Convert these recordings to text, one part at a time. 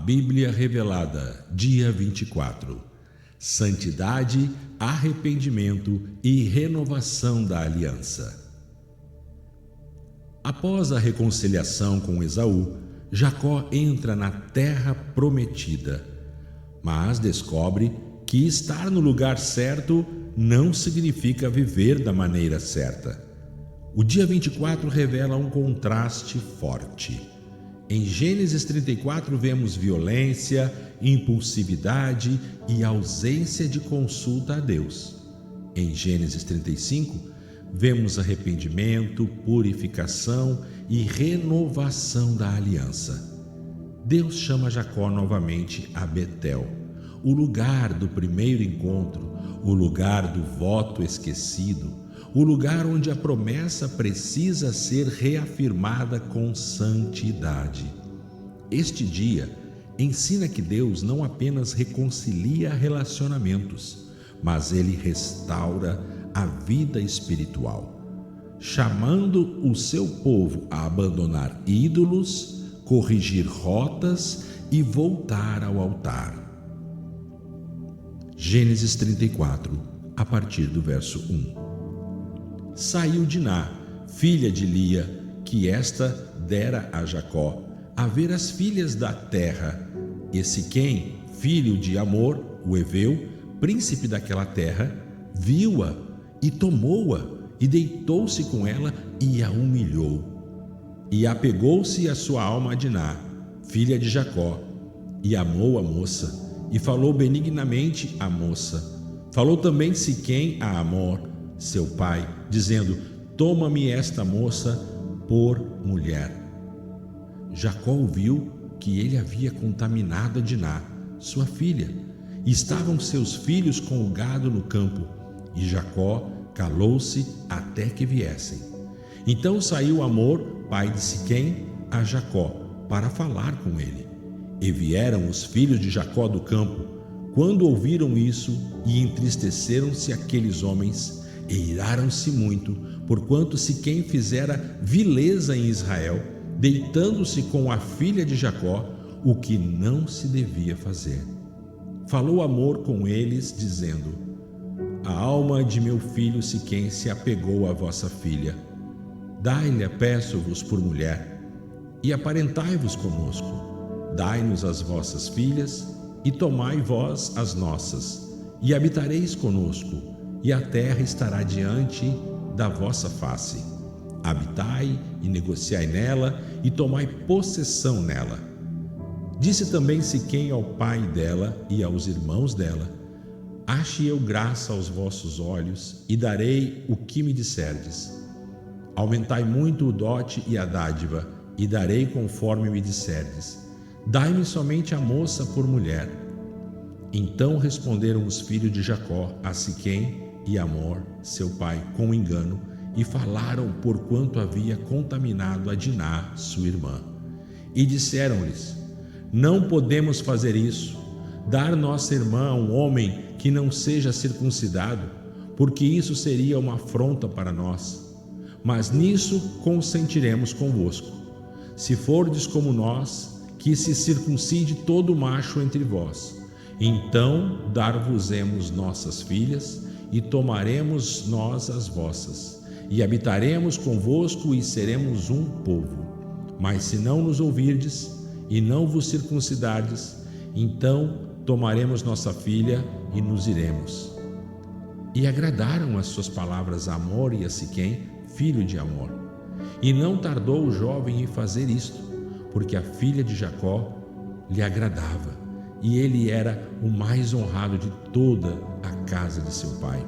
Bíblia Revelada, dia 24. Santidade, arrependimento e renovação da aliança. Após a reconciliação com Esaú, Jacó entra na terra prometida, mas descobre que estar no lugar certo não significa viver da maneira certa. O dia 24 revela um contraste forte. Em Gênesis 34 vemos violência, impulsividade e ausência de consulta a Deus. Em Gênesis 35 vemos arrependimento, purificação e renovação da aliança. Deus chama Jacó novamente a Betel, o lugar do primeiro encontro, o lugar do voto esquecido, o lugar onde a promessa precisa ser reafirmada com santidade. Este dia ensina que Deus não apenas reconcilia relacionamentos, mas Ele restaura a vida espiritual, chamando o seu povo a abandonar ídolos, corrigir rotas e voltar ao altar. Gênesis 34, a partir do verso 1. Saiu Diná, filha de Lia, que esta dera a Jacó, a ver as filhas da terra. E Siquém, filho de Amor, o heveu, príncipe daquela terra, viu-a e tomou-a, e deitou-se com ela e a humilhou. E apegou-se a sua alma a Diná, filha de Jacó, e amou a moça, e falou benignamente à moça. Falou também Siquém a Amor, seu pai, dizendo: toma-me esta moça por mulher. Jacó ouviu que ele havia contaminado a Diná, sua filha, e estavam seus filhos com o gado no campo, e Jacó calou-se até que viessem. Então saiu Amor, pai de Siquém, a Jacó, para falar com ele. E vieram os filhos de Jacó do campo, quando ouviram isso, e entristeceram-se aqueles homens, e iraram-se muito, porquanto Siquém fizera vileza em Israel, deitando-se com a filha de Jacó, o que não se devia fazer. Falou Amor com eles, dizendo: a alma de meu filho Siquém se apegou à vossa filha. Dai-lhe, peço-vos, por mulher, e aparentai-vos conosco. Dai-nos as vossas filhas, e tomai vós as nossas, e habitareis conosco, e a terra estará diante da vossa face. Habitai e negociai nela, e tomai possessão nela. Disse também Siquém ao pai dela e aos irmãos dela: ache eu graça aos vossos olhos, e darei o que me disserdes. Aumentai muito o dote e a dádiva, e darei conforme me disserdes. Dai-me somente a moça por mulher. Então responderam os filhos de Jacó a Siquém e Amor, seu pai, com engano, e falaram porquanto havia contaminado a Diná, sua irmã. E disseram-lhes: não podemos fazer isso, dar nossa irmã a um homem que não seja circuncidado, porque isso seria uma afronta para nós. Mas nisso consentiremos convosco. Se fordes como nós, que se circuncide todo macho entre vós. Então dar-vos-emos nossas filhas, e tomaremos nós as vossas, e habitaremos convosco, e seremos um povo. Mas se não nos ouvirdes, e não vos circuncidardes, então tomaremos nossa filha, e nos iremos. E agradaram as suas palavras a Amor e a Siquém, filho de Amor. E não tardou o jovem em fazer isto, porque a filha de Jacó lhe agradava, e ele era o mais honrado de toda a casa de seu pai.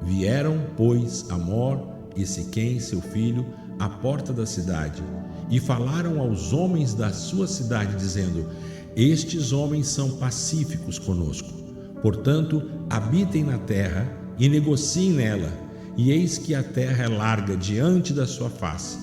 Vieram, pois, Amor e Siquém, seu filho, à porta da cidade, e falaram aos homens da sua cidade, dizendo: estes homens são pacíficos conosco, portanto, habitem na terra e negociem nela, e eis que a terra é larga diante da sua face.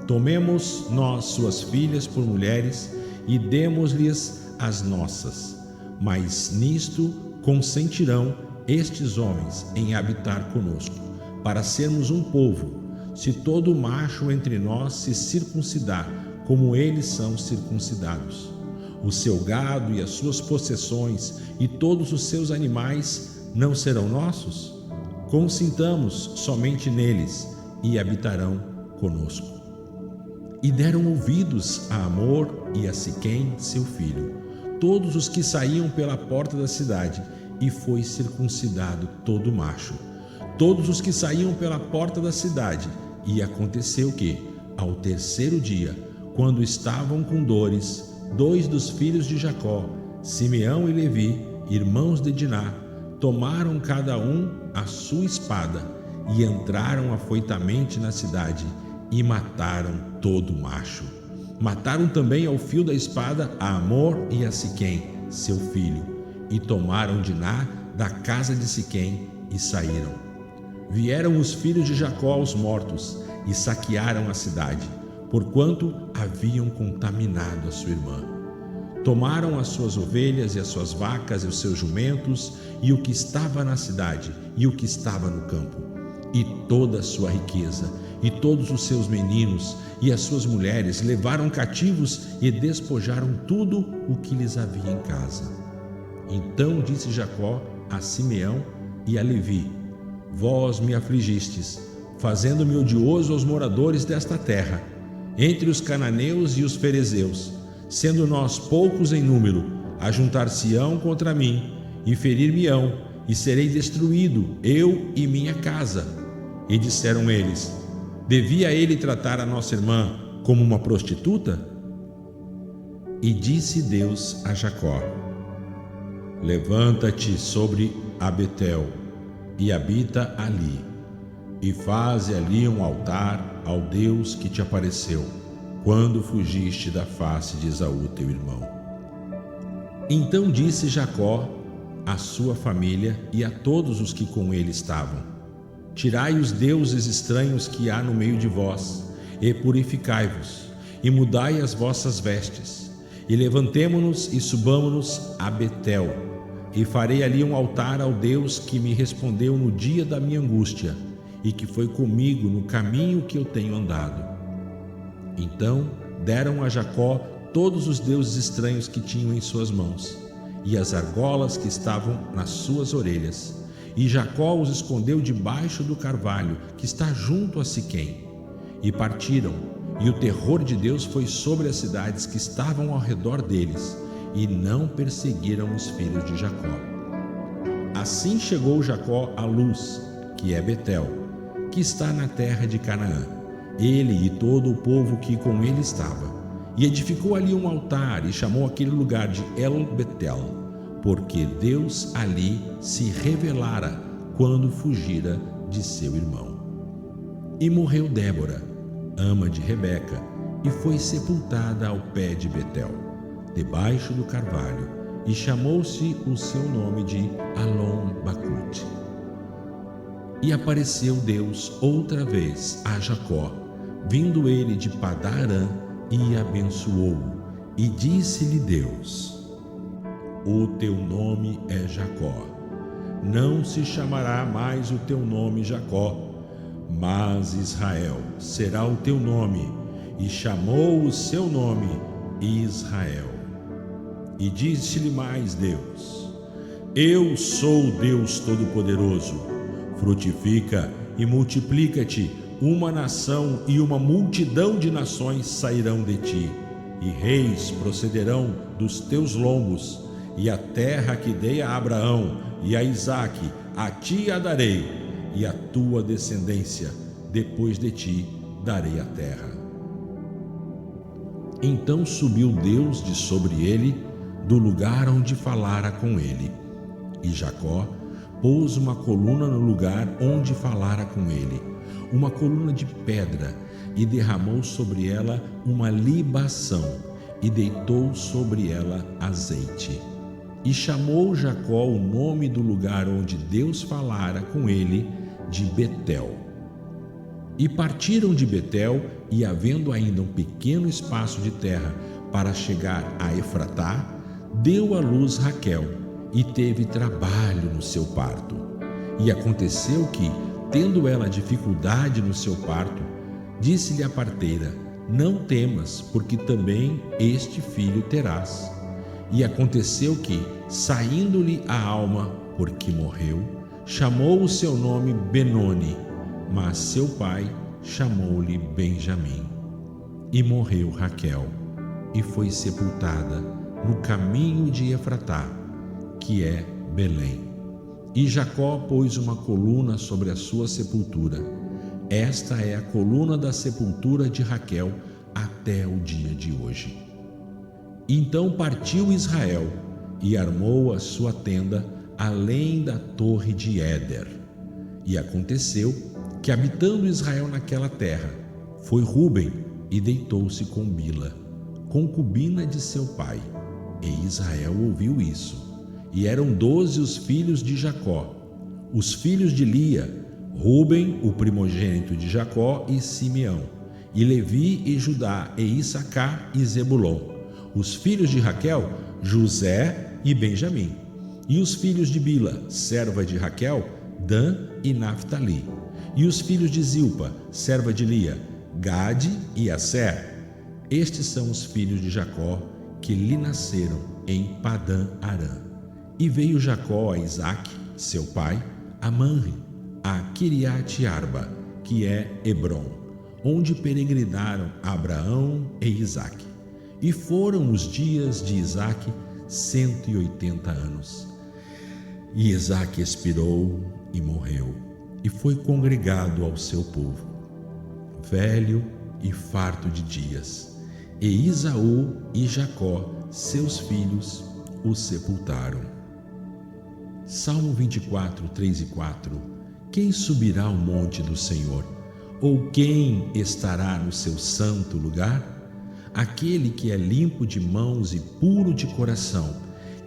Tomemos nós suas filhas por mulheres, e demos-lhes as nossas. Mas nisto consentirão estes homens em habitar conosco, para sermos um povo, se todo macho entre nós se circuncidar, como eles são circuncidados. o seu gado e as suas possessões e todos os seus animais não serão nossos? Consintamos somente neles e habitarão conosco. E deram ouvidos a Amor e a Siquém, seu filho, todos os que saíam pela porta da cidade, e foi circuncidado todo macho, todos os que saíam pela porta da cidade. E aconteceu que, ao terceiro dia, quando estavam com dores, 2 dos filhos de Jacó, Simeão e Levi, irmãos de Diná, tomaram cada um a sua espada e entraram afoitamente na cidade e mataram todo macho. Mataram também ao fio da espada a Amor e a Siquém, seu filho, e tomaram Diná da casa de Siquém e saíram. Vieram os filhos de Jacó aos mortos e saquearam a cidade, porquanto haviam contaminado a sua irmã. Tomaram as suas ovelhas e as suas vacas e os seus jumentos e o que estava na cidade e o que estava no campo, e toda a sua riqueza, e todos os seus meninos e as suas mulheres levaram cativos e despojaram tudo o que lhes havia em casa. Então disse Jacó a Simeão e a Levi: Vós me afligistes, fazendo-me odioso aos moradores desta terra, entre os cananeus e os ferezeus, sendo nós poucos em número, ajuntar-se-ão contra mim e ferir-me-ão, e serei destruído, eu e minha casa. E disseram eles: Devia ele tratar a nossa irmã como uma prostituta? E disse Deus a Jacó: Levanta-te sobre a Betel e habita ali, e faze ali um altar ao Deus que te apareceu, quando fugiste da face de Esaú teu irmão. Então disse Jacó à sua família e a todos os que com ele estavam: Tirai os deuses estranhos que há no meio de vós, e purificai-vos, e mudai as vossas vestes, e levantemo-nos e subamo-nos a Betel, e farei ali um altar ao Deus que me respondeu no dia da minha angústia, e que foi comigo no caminho que eu tenho andado. Então deram a Jacó todos os deuses estranhos que tinham em suas mãos, e as argolas que estavam nas suas orelhas, e Jacó os escondeu debaixo do carvalho que está junto a Siquém. E partiram, e o terror de Deus foi sobre as cidades que estavam ao redor deles, e não perseguiram os filhos de Jacó. Assim chegou Jacó à Luz, que é Betel, que está na terra de Canaã, ele e todo o povo que com ele estava, e edificou ali um altar e chamou aquele lugar de El-Betel, porque Deus ali se revelara quando fugira de seu irmão. E morreu Débora, ama de Rebeca, e foi sepultada ao pé de Betel, debaixo do carvalho, e chamou-se o seu nome de Alon-Bacute. E apareceu Deus outra vez a Jacó, vindo ele de Padã-Arã, e abençoou-o, e disse-lhe Deus: O teu nome é Jacó, não se chamará mais o teu nome Jacó, mas Israel será o teu nome, e chamou o seu nome Israel. E disse-lhe mais Deus: Eu sou Deus Todo-Poderoso, frutifica e multiplica-te, uma nação e uma multidão de nações sairão de ti, e reis procederão dos teus lombos, e a terra que dei a Abraão e a Isaque, a ti a darei, e a tua descendência, depois de ti, darei a terra. Então subiu Deus de sobre ele, do lugar onde falara com ele, e Jacó pôs uma coluna no lugar onde falara com ele, uma coluna de pedra, e derramou sobre ela uma libação, e deitou sobre ela azeite. E chamou Jacó o nome do lugar onde Deus falara com ele de Betel. E partiram de Betel, e havendo ainda um pequeno espaço de terra para chegar a Efratá, deu à luz Raquel, e teve trabalho no seu parto. E aconteceu que, tendo ela dificuldade no seu parto, disse-lhe a parteira: Não temas, porque também este filho terás. E aconteceu que, saindo-lhe a alma, porque morreu, chamou o seu nome Benoni, mas seu pai chamou-lhe Benjamim. E morreu Raquel, e foi sepultada no caminho de Efratá, que é Belém. E Jacó pôs uma coluna sobre a sua sepultura. Esta é a coluna da sepultura de Raquel até o dia de hoje. Então partiu Israel e armou a sua tenda além da torre de Éder. E aconteceu que, habitando Israel naquela terra, foi Rúben e deitou-se com Bila, concubina de seu pai. E Israel ouviu isso. E eram 12 os filhos de Jacó, os filhos de Lia, Rúben, o primogênito de Jacó, e Simeão, e Levi e Judá, e Issacar e Zebulon. Os filhos de Raquel, José e Benjamim. E os filhos de Bila, serva de Raquel, Dan e Naphtali. E os filhos de Zilpa, serva de Lia, Gade e Asser. Estes são os filhos de Jacó que lhe nasceram em Padã Arã. E veio Jacó a Isaque, seu pai, a Manre, a Quiriate Arba, que é Hebrom, onde peregrinaram Abraão e Isaque. E foram os dias de Isaque 180 anos. E Isaque expirou e morreu, e foi congregado ao seu povo, velho e farto de dias. E Esaú e Jacó, seus filhos, o sepultaram. Salmo 24, 3 e 4. Quem subirá ao monte do Senhor? Ou quem estará no seu santo lugar? Aquele que é limpo de mãos e puro de coração,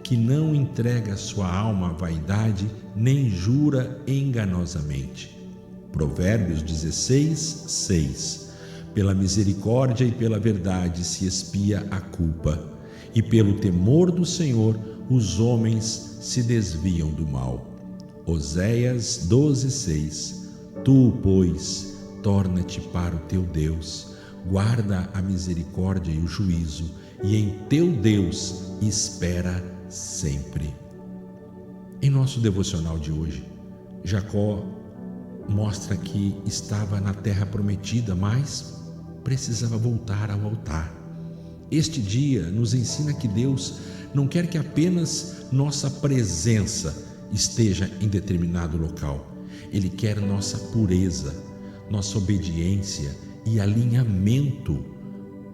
que não entrega sua alma à vaidade, nem jura enganosamente. Provérbios 16, 6. Pela misericórdia e pela verdade se expia a culpa, e pelo temor do Senhor os homens se desviam do mal. Oséias 12, 6. Tu, pois, torna-te para o teu Deus, guarda a misericórdia e o juízo, e em teu Deus espera sempre. Em nosso devocional de hoje, Jacó mostra que estava na terra prometida, mas precisava voltar ao altar. Este dia nos ensina que Deus não quer que apenas nossa presença esteja em determinado local. Ele quer nossa pureza, nossa obediência e alinhamento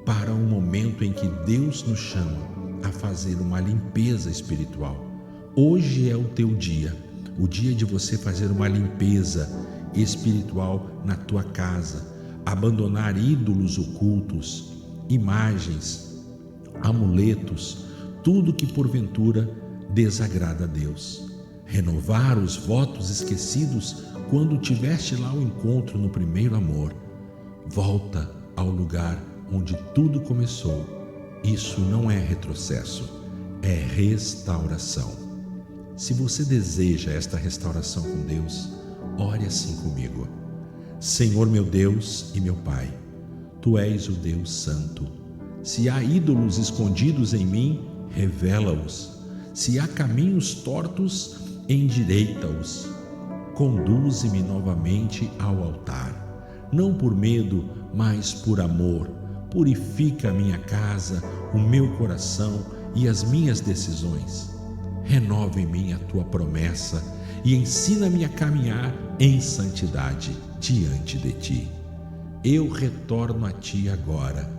para o momento em que Deus nos chama a fazer uma limpeza espiritual. Hoje é o teu dia, o dia de você fazer uma limpeza espiritual na tua casa, abandonar ídolos ocultos, imagens, amuletos, tudo que porventura desagrada a Deus. Renovar os votos esquecidos quando tiveste lá o encontro no primeiro amor. Volta ao lugar onde tudo começou. Isso não é retrocesso, é restauração. Se você deseja esta restauração com Deus, ore assim comigo. Senhor meu Deus e meu Pai, Tu és o Deus Santo. Se há ídolos escondidos em mim, revela-os. Se há caminhos tortos, endireita-os. Conduze-me novamente ao altar, não por medo, mas por amor. Purifica a minha casa, o meu coração e as minhas decisões. Renova em mim a Tua promessa e ensina-me a caminhar em santidade diante de Ti. Eu retorno a Ti agora.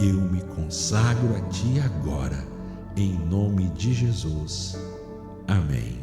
Eu me consagro a Ti agora, em nome de Jesus. Amém.